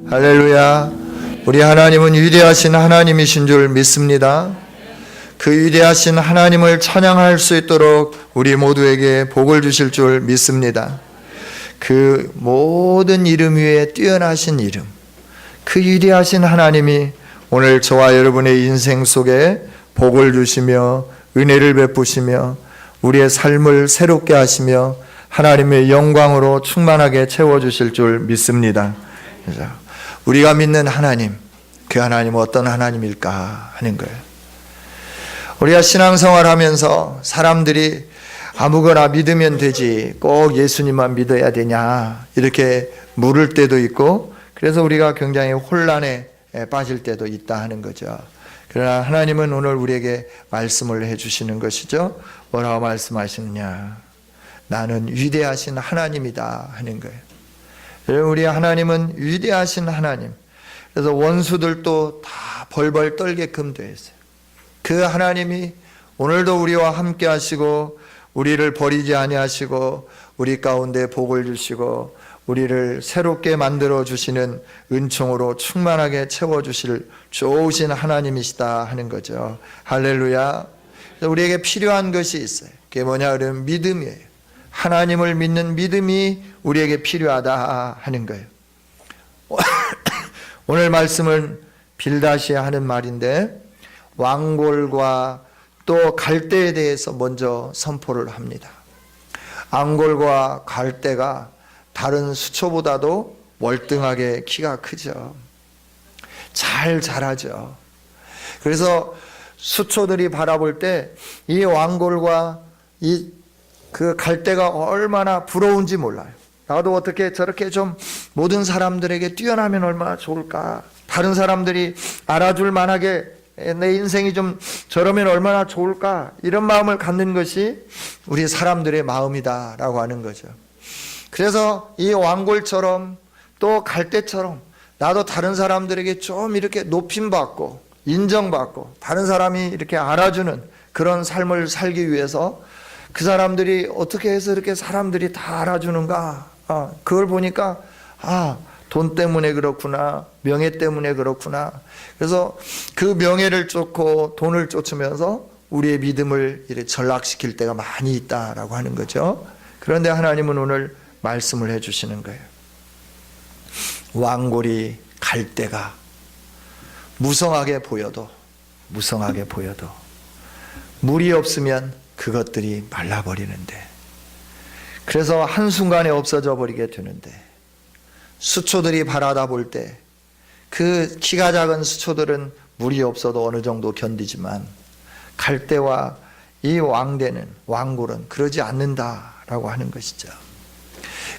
할렐루야. 우리 하나님은 위대하신 하나님이신 줄 믿습니다. 그 위대하신 하나님을 찬양할 수 있도록 우리 모두에게 복을 주실 줄 믿습니다. 그 모든 이름 위에 뛰어나신 이름, 그 위대하신 하나님이 오늘 저와 여러분의 인생 속에 복을 주시며 은혜를 베푸시며 우리의 삶을 새롭게 하시며 하나님의 영광으로 충만하게 채워주실 줄 믿습니다. 그래서 우리가 믿는 하나님, 그 하나님은 어떤 하나님일까 하는 거예요. 우리가 신앙생활하면서 사람들이 아무거나 믿으면 되지, 꼭 예수님만 믿어야 되냐 이렇게 물을 때도 있고, 그래서 우리가 굉장히 혼란에 빠질 때도 있다 하는 거죠. 그러나 하나님은 오늘 우리에게 말씀을 해주시는 것이죠. 뭐라고 말씀하시느냐? 나는 위대하신 하나님이다 하는 거예요. 우리 하나님은 위대하신 하나님. 그래서 원수들도 다 벌벌 떨게끔 되어 있어요. 그 하나님이 오늘도 우리와 함께 하시고 우리를 버리지 아니하시고 우리 가운데 복을 주시고 우리를 새롭게 만들어 주시는 은총으로 충만하게 채워주실 좋으신 하나님이시다 하는 거죠. 할렐루야. 우리에게 필요한 것이 있어요. 그게 뭐냐 그러면 믿음이에요. 하나님을 믿는 믿음이 우리에게 필요하다 하는 거예요. 오늘 말씀은 빌다시 하는 말인데, 왕골과 또 갈대에 대해서 먼저 선포를 합니다. 앙골과 갈대가 다른 수초보다도 월등하게 키가 크죠. 잘 자라죠. 그래서 수초들이 바라볼 때 이 왕골과 그 갈대가 얼마나 부러운지 몰라요. 나도 어떻게 저렇게 좀 모든 사람들에게 뛰어나면 얼마나 좋을까. 다른 사람들이 알아줄 만하게 내 인생이 좀 저러면 얼마나 좋을까. 이런 마음을 갖는 것이 우리 사람들의 마음이다라고 하는 거죠. 그래서 이 왕골처럼 또 갈대처럼 나도 다른 사람들에게 좀 이렇게 높임받고 인정받고 다른 사람이 이렇게 알아주는 그런 삶을 살기 위해서 그 사람들이 어떻게 해서 이렇게 사람들이 다 알아주는가, 그걸 보니까 돈 때문에 그렇구나, 명예 때문에 그렇구나. 그래서 그 명예를 쫓고 돈을 쫓으면서 우리의 믿음을 이렇게 전락시킬 때가 많이 있다라고 하는 거죠. 그런데 하나님은 오늘 말씀을 해주시는 거예요. 왕골이 갈대가 무성하게 보여도 물이 없으면 그것들이 말라버리는데, 그래서 한순간에 없어져 버리게 되는데, 수초들이 바라다 볼 때 그 키가 작은 수초들은 물이 없어도 어느 정도 견디지만 갈대와 이 왕골은 그러지 않는다라고 하는 것이죠.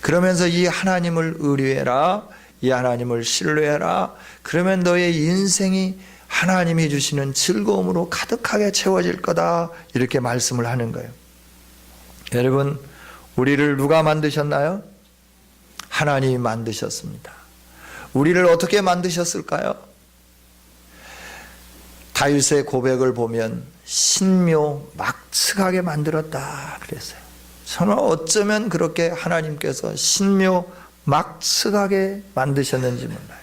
그러면서 이 하나님을 의뢰해라, 이 하나님을 신뢰해라. 그러면 너의 인생이 하나님이 주시는 즐거움으로 가득하게 채워질 거다, 이렇게 말씀을 하는 거예요. 여러분, 우리를 누가 만드셨나요? 하나님이 만드셨습니다. 우리를 어떻게 만드셨을까요? 다윗의 고백을 보면 신묘막측하게 만들었다 그랬어요. 저는 어쩌면 그렇게 하나님께서 신묘막측하게 만드셨는지 몰라요.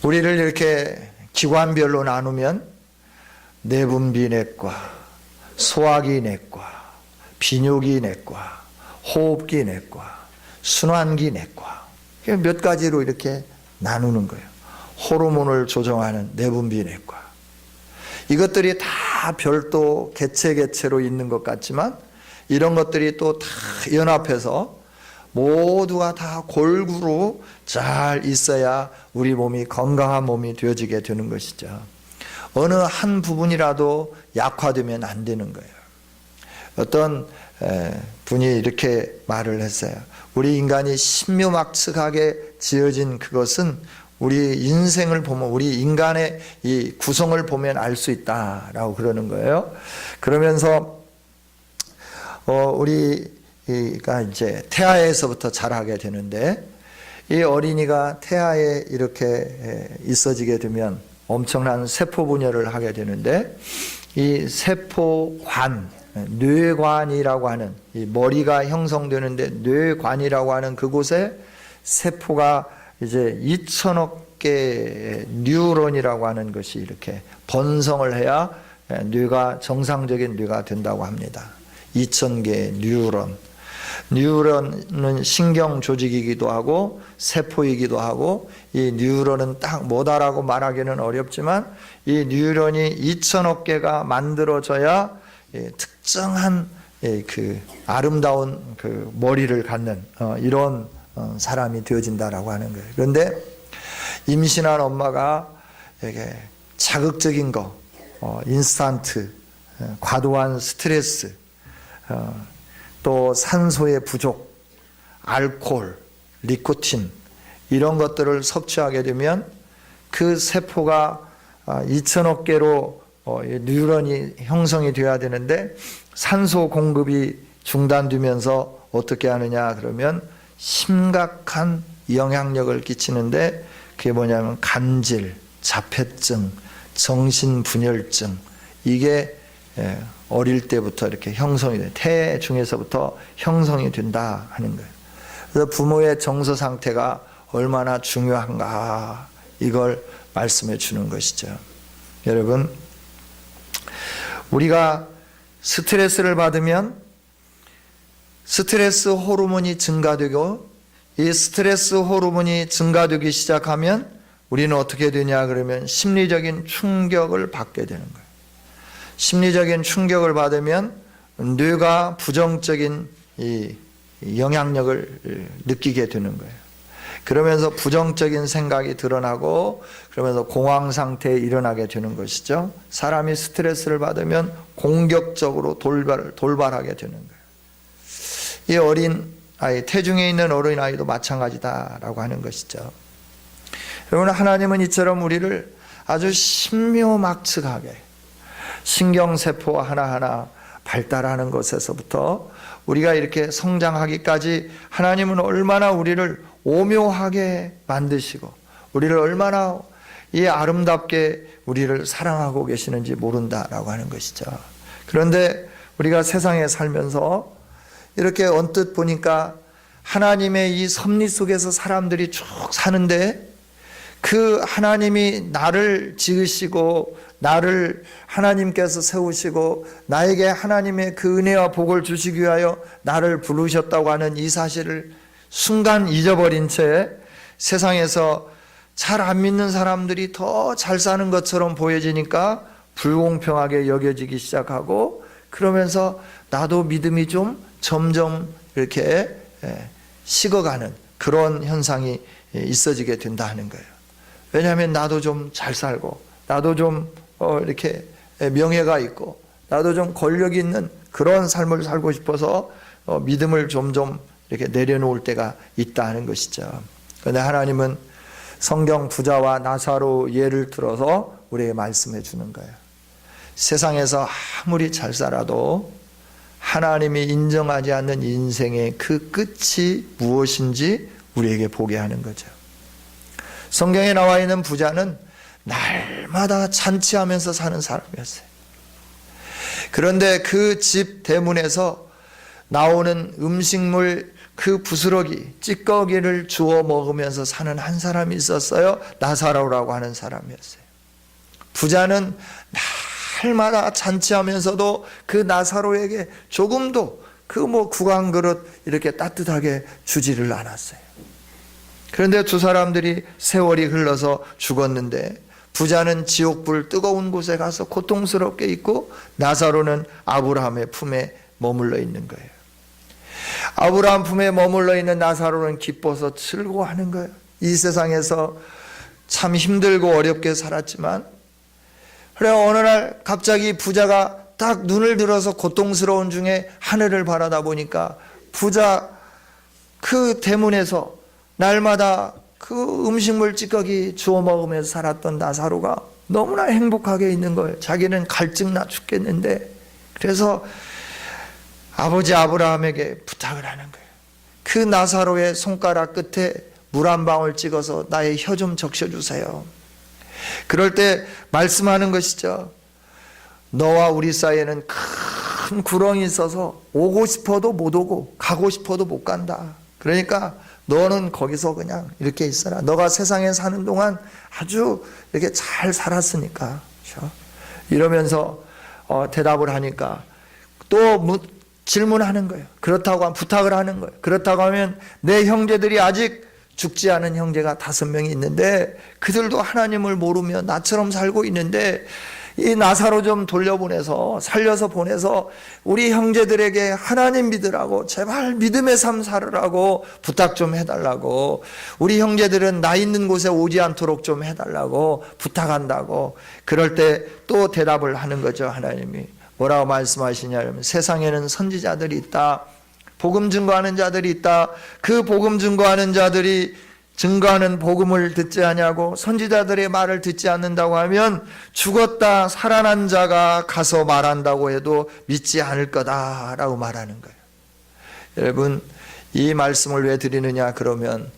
우리를 이렇게 기관별로 나누면 내분비 내과, 소화기 내과, 비뇨기 내과, 호흡기 내과, 순환기 내과, 몇 가지로 이렇게 나누는 거예요. 호르몬을 조정하는 내분비 내과, 이것들이 다 별도 개체로 있는 것 같지만 이런 것들이 또 다 연합해서 모두가 다 골고루 잘 있어야 우리 몸이 건강한 몸이 되어지게 되는 것이죠. 어느 한 부분이라도 약화되면 안 되는 거예요. 어떤 분이 이렇게 말을 했어요. 우리 인간이 신묘막측하게 지어진 그것은 우리 인생을 보면, 우리 인간의 이 구성을 보면 알 수 있다라고 그러는 거예요. 그러면서 우리가 이제 태아에서부터 자라게 되는데, 이 어린이가 태아에 이렇게 있어지게 되면 엄청난 세포 분열을 하게 되는데, 이 세포관, 뇌관이라고 하는, 이 머리가 형성되는데 뇌관이라고 하는 그곳에 세포가 이제 2천억 개의 뉴런이라고 하는 것이 이렇게 번성을 해야 뇌가 정상적인 뇌가 된다고 합니다. 2,000개의 뉴런. 뉴런은 신경 조직이기도 하고 세포이기도 하고, 이 뉴런은 딱 뭐다라고 말하기는 어렵지만 이 뉴런이 2천억 개가 만들어져야 특정한 그 아름다운 그 머리를 갖는 이런 사람이 되어진다라고 하는 거예요. 그런데 임신한 엄마가 이게 자극적인 거, 인스턴트, 과도한 스트레스, 또 산소의 부족, 알코올, 니코틴 이런 것들을 섭취하게 되면 그 세포가 2천억 개로 뉴런이 형성이 되어야 되는데 산소 공급이 중단되면서 어떻게 하느냐 그러면 심각한 영향력을 끼치는데, 그게 뭐냐면 간질, 자폐증, 정신분열증, 이게 어릴 때부터 이렇게 형성이 돼, 태 중에서부터 형성이 된다 하는 거예요. 그래서 부모의 정서 상태가 얼마나 중요한가, 이걸 말씀해 주는 것이죠. 여러분, 우리가 스트레스를 받으면 스트레스 호르몬이 증가되고, 이 스트레스 호르몬이 증가되기 시작하면 우리는 어떻게 되냐 그러면 심리적인 충격을 받게 되는 거예요. 심리적인 충격을 받으면 뇌가 부정적인 이 영향력을 느끼게 되는 거예요. 그러면서 부정적인 생각이 드러나고, 그러면서 공황 상태에 일어나게 되는 것이죠. 사람이 스트레스를 받으면 공격적으로 돌발하게 되는 거예요. 이 어린 아이, 태중에 있는 어린 아이도 마찬가지다라고 하는 것이죠. 여러분, 하나님은 이처럼 우리를 아주 신묘막측하게 신경세포 하나하나 발달하는 것에서부터 우리가 이렇게 성장하기까지 하나님은 얼마나 우리를 오묘하게 만드시고 우리를 얼마나 이 아름답게 우리를 사랑하고 계시는지 모른다라고 하는 것이죠. 그런데 우리가 세상에 살면서 이렇게 언뜻 보니까 하나님의 이 섭리 속에서 사람들이 쭉 사는데, 그 하나님이 나를 지으시고 나를 하나님께서 세우시고 나에게 하나님의 그 은혜와 복을 주시기 위하여 나를 부르셨다고 하는 이 사실을 순간 잊어버린 채 세상에서 잘 안 믿는 사람들이 더 잘 사는 것처럼 보여지니까 불공평하게 여겨지기 시작하고, 그러면서 나도 믿음이 좀 점점 이렇게 식어가는 그런 현상이 있어지게 된다 하는 거예요. 왜냐하면 나도 좀 잘 살고, 나도 좀 이렇게 명예가 있고, 나도 좀 권력이 있는 그런 삶을 살고 싶어서 믿음을 점점 이렇게 내려놓을 때가 있다 하는 것이죠. 그런데 하나님은 성경 부자와 나사로 예를 들어서 우리에게 말씀해 주는 거예요. 세상에서 아무리 잘 살아도 하나님이 인정하지 않는 인생의 그 끝이 무엇인지 우리에게 보게 하는 거죠. 성경에 나와 있는 부자는 날마다 잔치하면서 사는 사람이었어요. 그런데 그 집 대문에서 나오는 음식물, 그 부스러기, 찌꺼기를 주워 먹으면서 사는 한 사람이 있었어요. 나사로라고 하는 사람이었어요. 부자는 날마다 잔치하면서도 그 나사로에게 조금도 그 국왕 그릇 이렇게 따뜻하게 주지를 않았어요. 그런데 두 사람들이 세월이 흘러서 죽었는데, 부자는 지옥불 뜨거운 곳에 가서 고통스럽게 있고, 나사로는 아브라함의 품에 머물러 있는 거예요. 아브라함 품에 머물러 있는 나사로는 기뻐서 즐거워하는 거예요. 이 세상에서 참 힘들고 어렵게 살았지만, 그래 어느 날 갑자기 부자가 딱 눈을 들어서 고통스러운 중에 하늘을 바라다 보니까 부자 그 대문에서 날마다 그 음식물 찌꺼기 주워 먹으면서 살았던 나사로가 너무나 행복하게 있는 거예요. 자기는 갈증나 죽겠는데, 그래서 아버지 아브라함에게 부탁을 하는 거예요. 그 나사로의 손가락 끝에 물 한 방울 찍어서 나의 혀 좀 적셔주세요. 그럴 때 말씀하는 것이죠. 너와 우리 사이에는 큰 구렁이 있어서 오고 싶어도 못 오고 가고 싶어도 못 간다. 그러니까 너는 거기서 그냥 이렇게 있어라. 너가 세상에 사는 동안 아주 이렇게 잘 살았으니까. 그렇죠? 이러면서 대답을 하니까 또 질문하는 거예요. 그렇다고 하면 부탁을 하는 거예요. 그렇다고 하면 내 형제들이 아직 죽지 않은 형제가 5명이 있는데 그들도 하나님을 모르며 나처럼 살고 있는데 이 나사로 좀 돌려보내서 살려서 보내서 우리 형제들에게 하나님 믿으라고 제발 믿음의 삶 살으라고 부탁 좀 해달라고, 우리 형제들은 나 있는 곳에 오지 않도록 좀 해달라고 부탁한다고. 그럴 때 또 대답을 하는 거죠. 하나님이 뭐라고 말씀하시냐면 세상에는 선지자들이 있다. 복음 증거하는 자들이 있다. 그 복음 증거하는 자들이 증거하는 복음을 듣지 않냐고, 선지자들의 말을 듣지 않는다고 하면 죽었다 살아난 자가 가서 말한다고 해도 믿지 않을 거다라고 말하는 거예요. 여러분, 이 말씀을 왜 드리느냐 그러면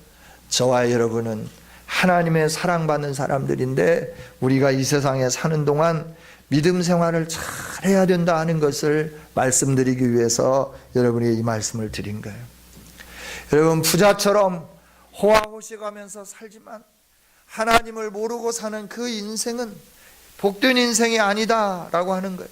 저와 여러분은 하나님의 사랑받는 사람들인데 우리가 이 세상에 사는 동안 믿음 생활을 잘 해야 된다 하는 것을 말씀드리기 위해서 여러분이 이 말씀을 드린 거예요. 여러분, 부자처럼 호화호식하면서 살지만 하나님을 모르고 사는 그 인생은 복된 인생이 아니다라고 하는 거예요.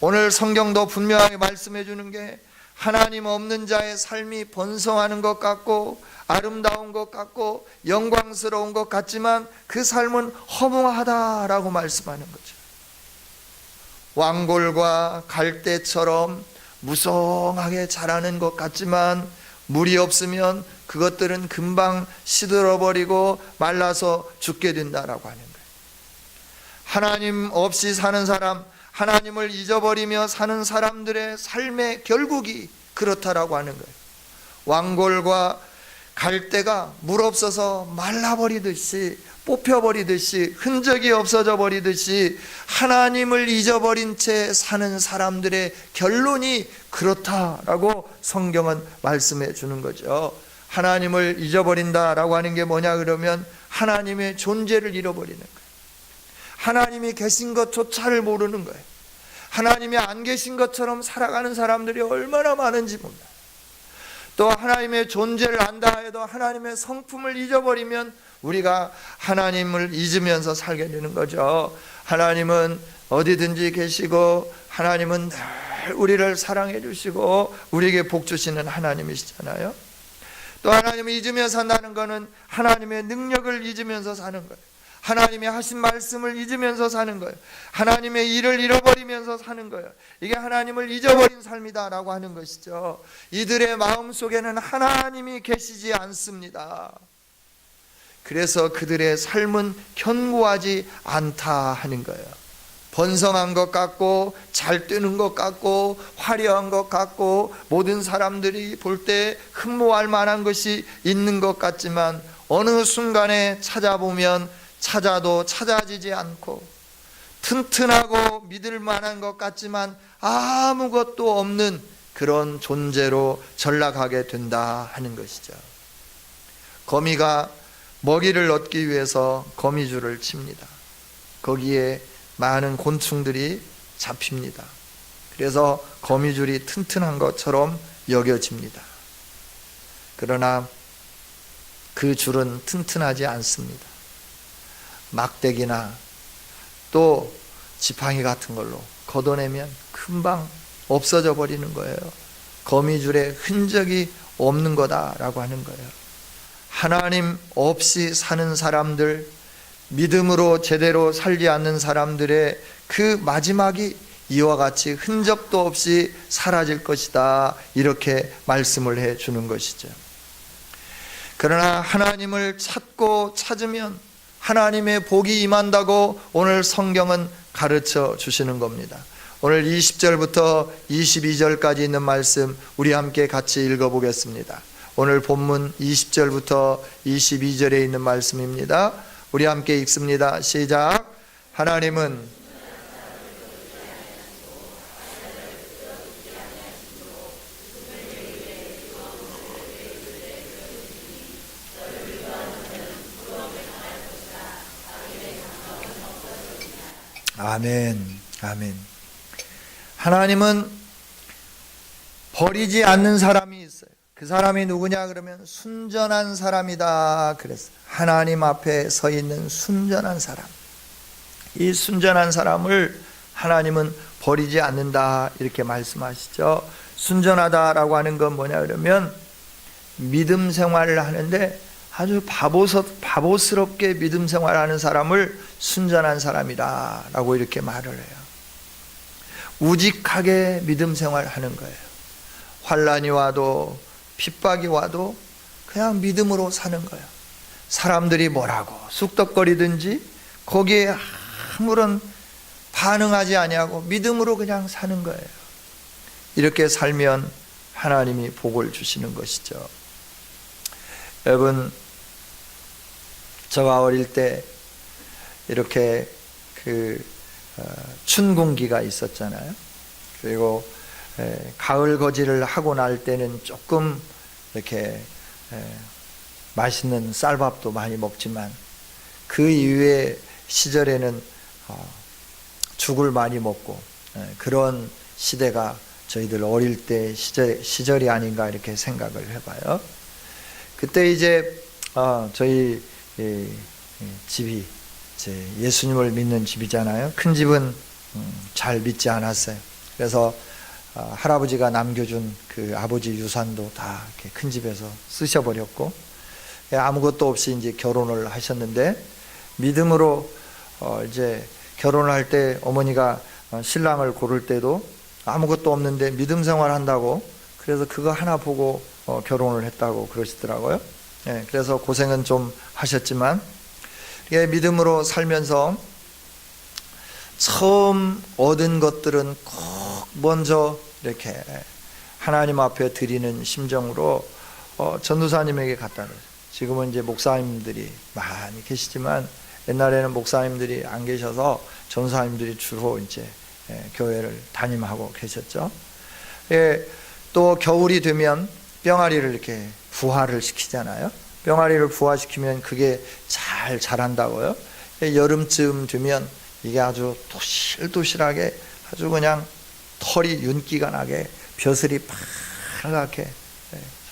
오늘 성경도 분명하게 말씀해 주는 게 하나님 없는 자의 삶이 번성하는 것 같고 아름다운 것 같고 영광스러운 것 같지만 그 삶은 허무하다라고 말씀하는 거죠. 왕골과 갈대처럼 무성하게 자라는 것 같지만 물이 없으면 그것들은 금방 시들어버리고 말라서 죽게 된다라고 하는 거예요. 하나님 없이 사는 사람, 하나님을 잊어버리며 사는 사람들의 삶의 결국이 그렇다라고 하는 거예요. 왕골과 갈대가 물 없어서 말라버리듯이 뽑혀버리듯이 흔적이 없어져 버리듯이 하나님을 잊어버린 채 사는 사람들의 결론이 그렇다라고 성경은 말씀해 주는 거죠. 하나님을 잊어버린다라고 하는 게 뭐냐 그러면 하나님의 존재를 잃어버리는 거예요. 하나님이 계신 것조차를 모르는 거예요. 하나님이 안 계신 것처럼 살아가는 사람들이 얼마나 많은지 몰라요. 또 하나님의 존재를 안다 해도 하나님의 성품을 잊어버리면 우리가 하나님을 잊으면서 살게 되는 거죠. 하나님은 어디든지 계시고 하나님은 늘 우리를 사랑해 주시고 우리에게 복 주시는 하나님이시잖아요. 또 하나님을 잊으며 산다는 것은 하나님의 능력을 잊으면서 사는 거예요. 하나님이 하신 말씀을 잊으면서 사는 거예요. 하나님의 일을 잃어버리면서 사는 거예요. 이게 하나님을 잊어버린 삶이다라고 하는 것이죠. 이들의 마음속에는 하나님이 계시지 않습니다. 그래서 그들의 삶은 견고하지 않다 하는 거예요. 번성한 것 같고 잘 뛰는 것 같고 화려한 것 같고 모든 사람들이 볼 때 흠모할 만한 것이 있는 것 같지만 어느 순간에 찾아보면 찾아도 찾아지지 않고 튼튼하고 믿을 만한 것 같지만 아무것도 없는 그런 존재로 전락하게 된다 하는 것이죠. 거미가 먹이를 얻기 위해서 거미줄을 칩니다. 거기에 많은 곤충들이 잡힙니다. 그래서 거미줄이 튼튼한 것처럼 여겨집니다. 그러나 그 줄은 튼튼하지 않습니다. 막대기나 또 지팡이 같은 걸로 걷어내면 금방 없어져 버리는 거예요. 거미줄에 흔적이 없는 거다라고 하는 거예요. 하나님 없이 사는 사람들, 믿음으로 제대로 살지 않는 사람들의 그 마지막이 이와 같이 흔적도 없이 사라질 것이다, 이렇게 말씀을 해 주는 것이죠. 그러나 하나님을 찾고 찾으면 하나님의 복이 임한다고 오늘 성경은 가르쳐 주시는 겁니다. 오늘 20절부터 22절까지 있는 말씀 우리 함께 같이 읽어보겠습니다. 오늘 본문 20절부터 22절에 있는 말씀입니다. 우리 함께 읽습니다. 시작. 하나님은 아멘, 아멘. 하나님은 버리지 않는 사람이 있어요. 그 사람이 누구냐 그러면 순전한 사람이다 그랬어요. 하나님 앞에 서 있는 순전한 사람. 이 순전한 사람을 하나님은 버리지 않는다 이렇게 말씀하시죠. 순전하다라고 하는 건 뭐냐 그러면 믿음 생활을 하는데 아주 바보스럽게 믿음 생활하는 사람을 순전한 사람이다 라고 이렇게 말을 해요. 우직하게 믿음 생활하는 거예요. 환난이 와도 핍박이 와도 그냥 믿음으로 사는 거예요. 사람들이 뭐라고 쑥덕거리든지 거기에 아무런 반응하지 아니하고 믿음으로 그냥 사는 거예요. 이렇게 살면 하나님이 복을 주시는 것이죠. 여러분, 제가 어릴 때 이렇게 춘궁기가 있었잖아요. 그리고 가을 거지를 하고 날 때는 조금 이렇게 맛있는 쌀밥도 많이 먹지만 그 이후의 시절에는 죽을 많이 먹고 그런 시대가 저희들 어릴 때 시절이 아닌가 이렇게 생각을 해봐요. 그때 이제 저희 집이 예수님을 믿는 집이잖아요. 큰 집은 잘 믿지 않았어요. 그래서 할아버지가 남겨준 그 아버지 유산도 다 이렇게 큰 집에서 쓰셔버렸고 아무것도 없이 이제 결혼을 하셨는데 믿음으로 이제 결혼을 할 때 어머니가 신랑을 고를 때도 아무것도 없는데 믿음 생활 한다고 그래서 그거 하나 보고 결혼을 했다고 그러시더라고요. 그래서 고생은 좀 하셨지만 믿음으로 살면서 처음 얻은 것들은 꼭 먼저 이렇게 하나님 앞에 드리는 심정으로 전도사님에게 갖다 줬어요. 지금은 이제 목사님들이 많이 계시지만 옛날에는 목사님들이 안 계셔서 전도사님들이 주로 이제 교회를 담임하고 계셨죠. 또 겨울이 되면 뿅아리를 이렇게 부화를 시키잖아요. 뿅아리를 부화시키면 그게 잘 자란다고요. 여름쯤 되면 이게 아주 도실도실하게 아주 그냥 털이 윤기가 나게 벼슬이 파랗게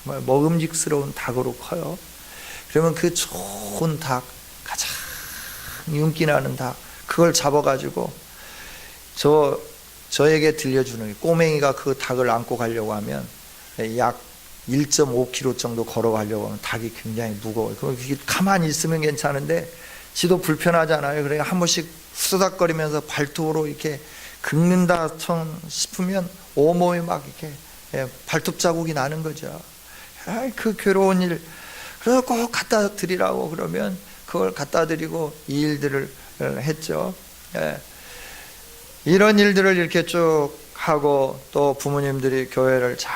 정말 먹음직스러운 닭으로 커요. 그러면 그 좋은 닭, 가장 윤기 나는 닭, 그걸 잡아가지고 저에게 들려주는 꼬맹이가 그 닭을 안고 가려고 하면 약 1.5km 정도 걸어가려고 하면 닭이 굉장히 무거워요. 그럼 가만히 있으면 괜찮은데 지도 불편하잖아요. 그러니까 한 번씩 후다닥거리면서 발톱으로 이렇게 긁는다 싶으면 온몸이 막 이렇게 발톱 자국이 나는 거죠. 그 괴로운 일. 그래서 꼭 갖다 드리라고 그러면 그걸 갖다 드리고 이 일들을 했죠. 이런 일들을 이렇게 쭉 하고 또 부모님들이 교회를 잘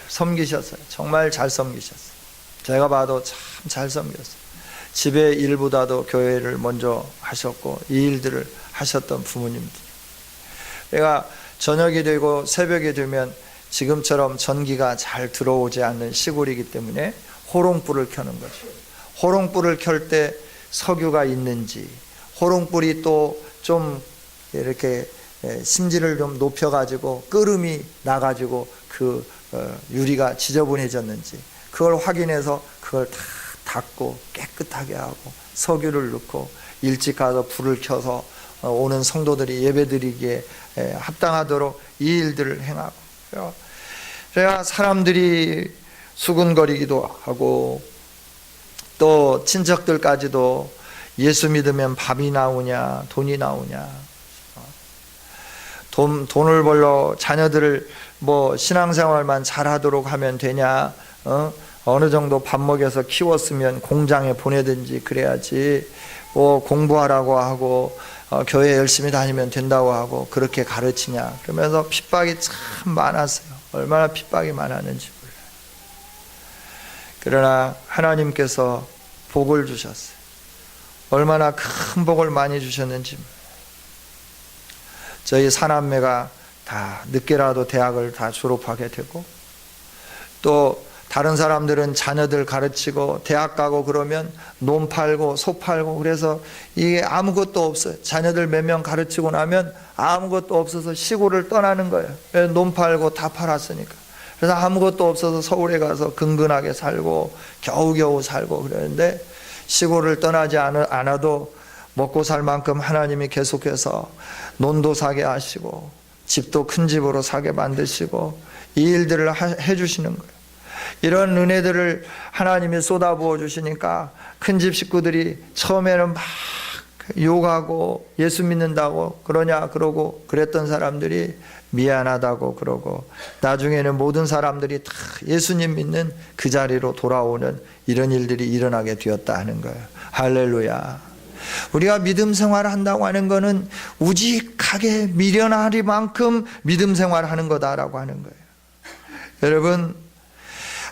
섬기셨어요. 정말 잘 섬기셨어요. 제가 봐도 참 잘 섬겼어요. 집의 일보다도 교회를 먼저 하셨고 이 일들을 하셨던 부모님들. 내가 저녁이 되고 새벽이 되면 지금처럼 전기가 잘 들어오지 않는 시골이기 때문에 호롱불을 켜는 거죠. 호롱불을 켤 때 석유가 있는지, 호롱불이 또 좀 이렇게 심지를 좀 높여가지고 끓음이 나가지고 그 유리가 지저분해졌는지 그걸 확인해서 그걸 다 닦고 깨끗하게 하고 석유를 넣고 일찍 가서 불을 켜서 오는 성도들이 예배드리기에 합당하도록 이 일들을 행하고 그래야 사람들이 수군거리기도 하고 또 친척들까지도 예수 믿으면 밥이 나오냐 돈이 나오냐 돈을 벌러 자녀들을 뭐 신앙생활만 잘하도록 하면 되냐 어느 정도 밥 먹여서 키웠으면 공장에 보내든지 그래야지 뭐 공부하라고 하고 교회 열심히 다니면 된다고 하고 그렇게 가르치냐 그러면서 핍박이 참 많았어요. 얼마나 핍박이 많았는지 몰라요. 그러나 하나님께서 복을 주셨어요. 얼마나 큰 복을 많이 주셨는지 몰라요. 저희 사남매가 다 늦게라도 대학을 다 졸업하게 되고 또 다른 사람들은 자녀들 가르치고 대학 가고 그러면 논 팔고 소 팔고 그래서 이게 아무것도 없어요. 자녀들 몇 명 가르치고 나면 아무것도 없어서 시골을 떠나는 거예요. 논 팔고 다 팔았으니까. 그래서 아무것도 없어서 서울에 가서 근근하게 살고 겨우겨우 살고 그러는데, 시골을 떠나지 않아도 먹고 살 만큼 하나님이 계속해서 논도 사게 하시고 집도 큰 집으로 사게 만드시고 이 일들을 해주시는 거예요. 이런 은혜들을 하나님이 쏟아부어 주시니까 큰 집 식구들이 처음에는 막 욕하고 예수 믿는다고 그러냐 그러고 그랬던 사람들이 미안하다고 그러고, 나중에는 모든 사람들이 다 예수님 믿는 그 자리로 돌아오는 이런 일들이 일어나게 되었다 하는 거예요. 할렐루야. 우리가 믿음 생활을 한다고 하는 것은 우직하게 미련하리만큼 믿음 생활을 하는 거다라고 하는 거예요. 여러분,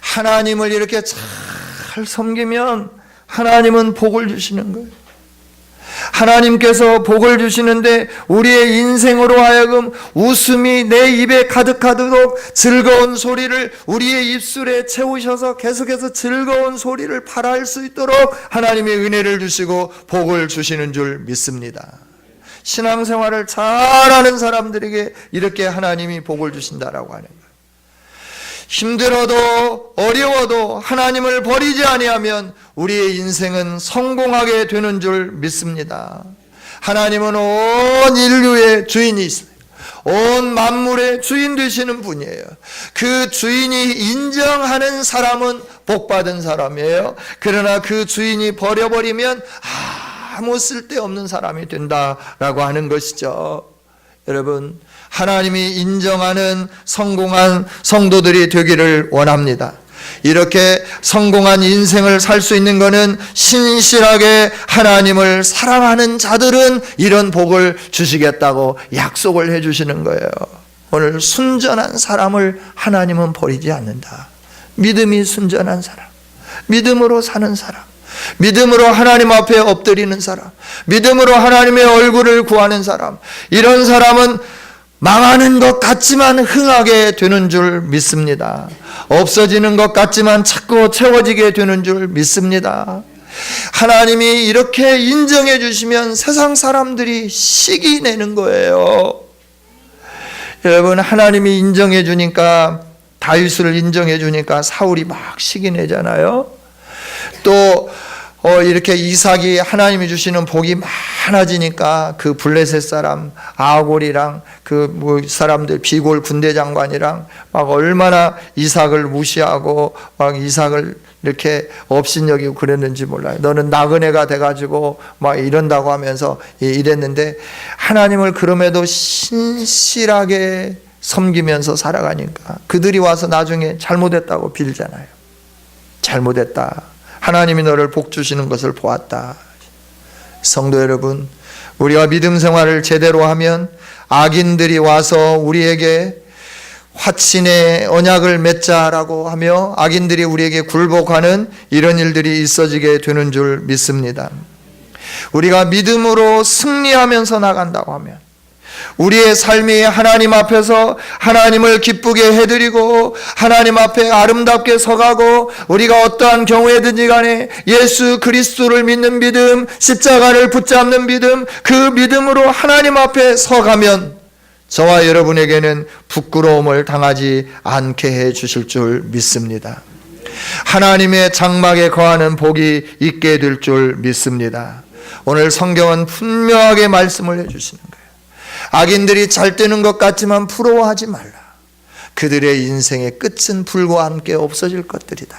하나님을 이렇게 잘 섬기면 하나님은 복을 주시는 거예요. 하나님께서 복을 주시는데 우리의 인생으로 하여금 웃음이 내 입에 가득하도록 즐거운 소리를 우리의 입술에 채우셔서 계속해서 즐거운 소리를 발할 수 있도록 하나님의 은혜를 주시고 복을 주시는 줄 믿습니다. 신앙생활을 잘하는 사람들에게 이렇게 하나님이 복을 주신다라고 하는 거예요. 힘들어도 어려워도 하나님을 버리지 아니하면 우리의 인생은 성공하게 되는 줄 믿습니다. 하나님은 온 인류의 주인이세요. 온 만물의 주인 되시는 분이에요. 그 주인이 인정하는 사람은 복받은 사람이에요. 그러나 그 주인이 버려버리면 아무 쓸데없는 사람이 된다라고 하는 것이죠. 여러분, 하나님이 인정하는 성공한 성도들이 되기를 원합니다. 이렇게 성공한 인생을 살 수 있는 것은 신실하게 하나님을 사랑하는 자들은 이런 복을 주시겠다고 약속을 해주시는 거예요. 오늘 순전한 사람을 하나님은 버리지 않는다. 믿음이 순전한 사람, 믿음으로 사는 사람, 믿음으로 하나님 앞에 엎드리는 사람, 믿음으로 하나님의 얼굴을 구하는 사람, 이런 사람은 망하는 것 같지만 흥하게 되는 줄 믿습니다. 없어지는 것 같지만 자꾸 채워지게 되는 줄 믿습니다. 하나님이 이렇게 인정해 주시면 세상 사람들이 시기 내는 거예요. 여러분, 하나님이 인정해 주니까, 다윗을 인정해 주니까 사울이 막 시기 내잖아요. 또 이렇게 이삭이 하나님이 주시는 복이 많아지니까 그 블레셋 사람 아골이랑 그 사람들 비골 군대 장관이랑 막 얼마나 이삭을 무시하고 막 이삭을 이렇게 업신여기고 그랬는지 몰라요. 너는 나그네가 돼가지고 막 이런다고 하면서 이랬는데, 하나님을 그럼에도 신실하게 섬기면서 살아가니까 그들이 와서 나중에 잘못했다고 빌잖아요. 잘못했다, 하나님이 너를 복 주시는 것을 보았다. 성도 여러분, 우리가 믿음 생활을 제대로 하면 악인들이 와서 우리에게 화친의 언약을 맺자라고 하며 악인들이 우리에게 굴복하는 이런 일들이 있어지게 되는 줄 믿습니다. 우리가 믿음으로 승리하면서 나간다고 하면 우리의 삶이 하나님 앞에서 하나님을 기쁘게 해드리고 하나님 앞에 아름답게 서가고, 우리가 어떠한 경우에든지 간에 예수 그리스도를 믿는 믿음, 십자가를 붙잡는 믿음, 그 믿음으로 하나님 앞에 서가면 저와 여러분에게는 부끄러움을 당하지 않게 해 주실 줄 믿습니다. 하나님의 장막에 거하는 복이 있게 될 줄 믿습니다. 오늘 성경은 분명하게 말씀을 해주시는 거예요. 악인들이 잘 되는 것 같지만 부러워하지 말라. 그들의 인생의 끝은 불과 함께 없어질 것들이다.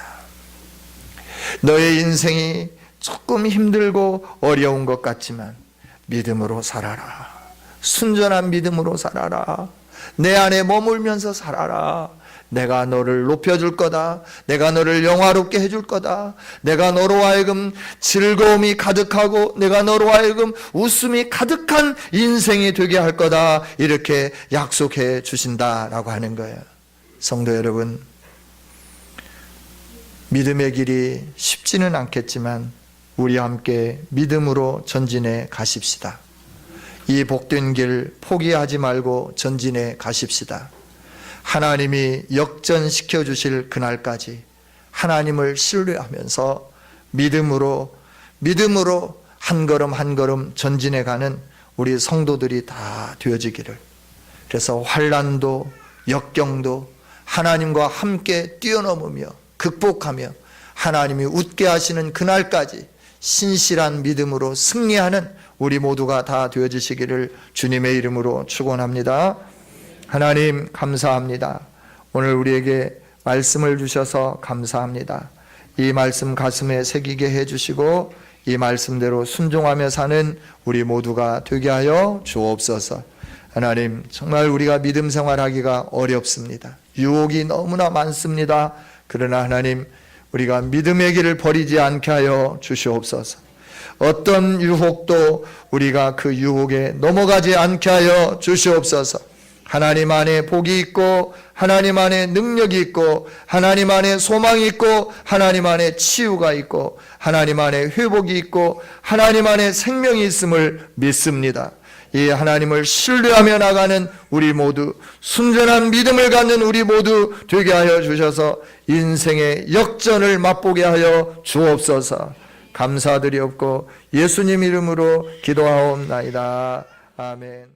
너의 인생이 조금 힘들고 어려운 것 같지만 믿음으로 살아라. 순전한 믿음으로 살아라. 내 안에 머물면서 살아라. 내가 너를 높여줄 거다. 내가 너를 영화롭게 해줄 거다. 내가 너로 하여금 즐거움이 가득하고 내가 너로 하여금 웃음이 가득한 인생이 되게 할 거다. 이렇게 약속해 주신다라고 하는 거예요. 성도 여러분, 믿음의 길이 쉽지는 않겠지만 우리와 함께 믿음으로 전진해 가십시다. 이 복된 길 포기하지 말고 전진해 가십시다. 하나님이 역전시켜 주실 그날까지 하나님을 신뢰하면서 믿음으로 한 걸음 한 걸음 전진해 가는 우리 성도들이 다 되어지기를. 그래서 환난도 역경도 하나님과 함께 뛰어넘으며 극복하며 하나님이 웃게 하시는 그날까지 신실한 믿음으로 승리하는 우리 모두가 다 되어지시기를 주님의 이름으로 축원합니다. 하나님 감사합니다. 오늘 우리에게 말씀을 주셔서 감사합니다. 이 말씀 가슴에 새기게 해주시고 이 말씀대로 순종하며 사는 우리 모두가 되게 하여 주옵소서. 하나님, 정말 우리가 믿음 생활하기가 어렵습니다. 유혹이 너무나 많습니다. 그러나 하나님, 우리가 믿음의 길을 버리지 않게 하여 주시옵소서. 어떤 유혹도 우리가 그 유혹에 넘어가지 않게 하여 주시옵소서. 하나님 안에 복이 있고 하나님 안에 능력이 있고 하나님 안에 소망이 있고 하나님 안에 치유가 있고 하나님 안에 회복이 있고 하나님 안에 생명이 있음을 믿습니다. 이 하나님을 신뢰하며 나가는 우리 모두, 순전한 믿음을 갖는 우리 모두 되게 하여 주셔서 인생의 역전을 맛보게 하여 주옵소서. 감사드리옵고 예수님 이름으로 기도하옵나이다. 아멘.